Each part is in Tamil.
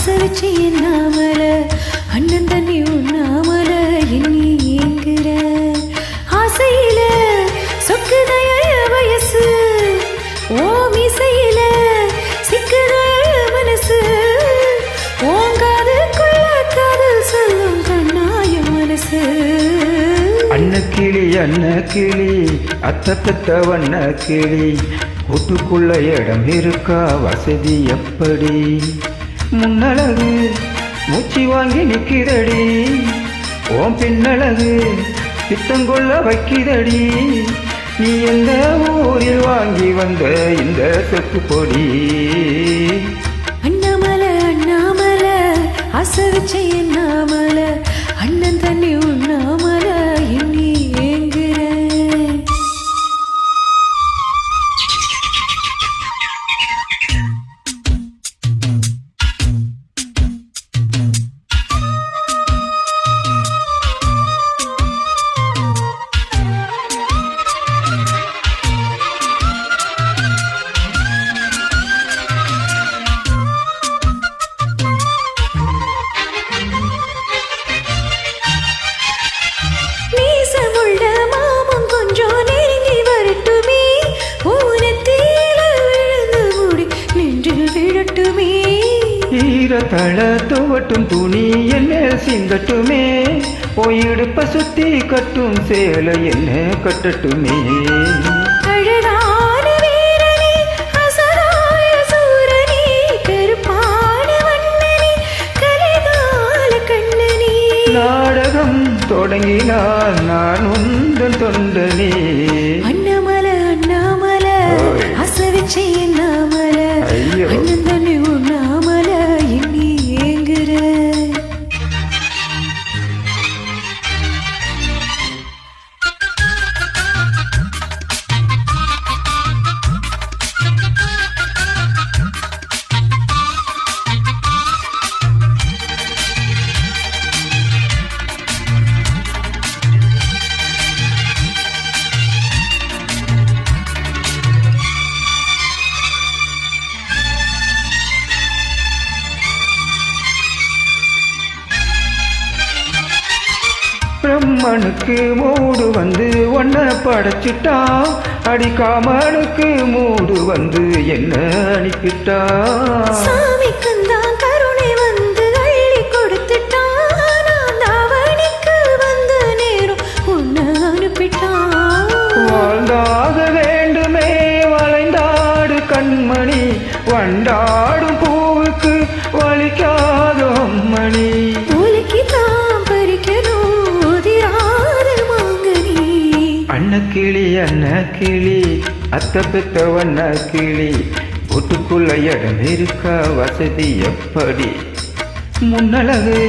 ஆசை வச்சு என்னாமல அண்ணன் தண்ணி உண்ணாமல எண்ணி ஏங்குற ஆசையில சொக்குதைய வயசு ஓ மீசையில சிக்குதைய மனசு ஓங்காதுக்குள்ள காதல் சொல்லும் கண்ணாய மனசு அன்ன கிளி அத்த பெத்த வண்ண கிளி கூட்டுக்குள்ள இடம் இருக்கா வசதி எப்படி முன்னழகு மூச்சு வாங்கி நிற்கிறடி ஓம் பின்னழகு பித்தங்கொள்ள வைக்கிறடி நீ எந்த ஊரில் வாங்கி வந்த இந்த செப்பு பொடி அண்ணாமல ஆசை வச்ச என்னாமல அண்ணன் தண்ணி உண்ணாமல எண்ணி ஏங்குற தள துவட்டும் துணி என்ன சிங்கட்டுமே போயிடுப்ப சுத்தி கட்டும் சேலை என்ன கட்டட்டுமே அழகான வீரனே அசராய சூரனே கருப்பான வண்ணனே கலைகால கண்ணனே நாடகம் தொடங்கினால் நான் உந்தன் தொண்டனே அண்ணாமல ஆசை வச்ச என்னாமல அண்ணன் தண்ணி உண்ணாமல எண்ணி ஏங்குற பிரம்மனுக்கு மூடு வந்து ஒன்ன படைச்சிட்டான் அடிக்காமனுக்கு மூடு வந்து என்ன அனுப்பிட்டா சாமிக்குந்தான் கருணை வந்து அள்ளி கொடுத்துட்டான் அவனுக்கு வந்த நேரம் உன்னை அனுப்பிட்டான் வாழ்ந்தாக வேண்டுமே வளைந்தாடு கண்மணி வண்டாடும் பூவுக்கு வலிக்காத அம்மணி அன்ன கிளி அத்த பெத்த வண்ண கிளி வீட்டுக்குள்ள இடம் இருக்கா வசதி எப்படி முன்னழகு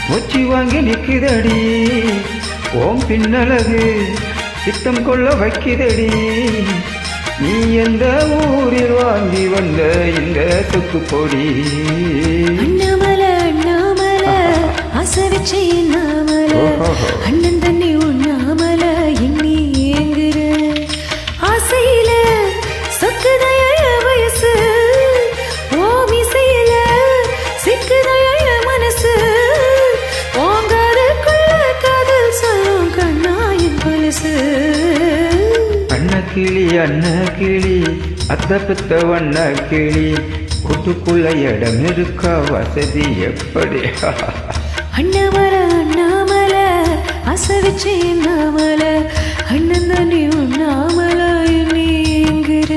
மூச்சு வாங்கி நிற்கிறடி ஓம் பின்னழகு சித்தம் கொள்ள வைக்கிறடி நீ எந்த ஊரில் வாங்கி வந்த இந்த சொக்கு பொடி அண்ணாமல ஆசை வச்ச என்னாமல அண்ணன் தண்ணி உண்ணாமல எண்ணி ஏங்குற ஆசையில சொக்குதைய வயசு ஓ மீசையில சிக்குதைய மனசு ஓங்காதுக்குள்ள காதல் சொல்லும் கண்ணாயின் கொலுசு அன்ன கிளி அத்த பெத்த வண்ண கிளி கூட்டுக்குள்ள இடம் இருக்கா வசதி எப்படி அண்ணாமல ஆசை வச்ச என்னாமல அண்ணன் தண்ணி உண்ணாமல எண்ணி ஏங்குற